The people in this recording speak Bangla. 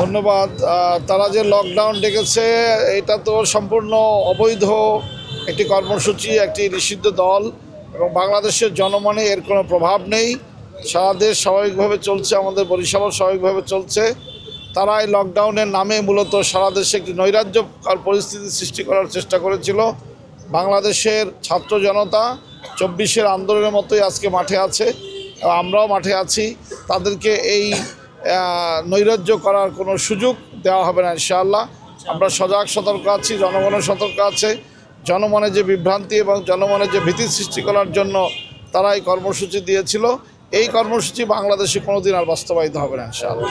ধন্যবাদ। তারা যে লকডাউন ডেকেছে এটা তো সম্পূর্ণ অবৈধ একটি কর্মসূচি, একটি নিষিদ্ধ দল, এবং বাংলাদেশের জনমনে এর কোনো প্রভাব নেই। সারা দেশ স্বাভাবিকভাবে চলছে, আমাদের বরিশালও স্বাভাবিকভাবে চলছে। তারা এই লকডাউনের নামে মূলত সারা দেশে একটি নৈরাজ্যকর পরিস্থিতি সৃষ্টি করার চেষ্টা করেছিল। বাংলাদেশের ছাত্র জনতা 24-এর আন্দোলনের মতোই আজকে মাঠে আছে, আমরাও মাঠে আছি। তাদেরকে এই নৈরাজ্য করার কোনো সুযোগ দেওয়া হবে না ইনশাআল্লাহ। আমরা সজাগ সতর্ক আছি, জনগণও সতর্ক আছে। জনমনে যে বিভ্রান্তি এবং জনমনে যে ভীতি সৃষ্টি করার জন্য তারা এই কর্মসূচি দিয়েছিল, এই কর্মসূচি বাংলাদেশে কোনোদিন আর বাস্তবায়িত হবে না ইনশাআল্লাহ।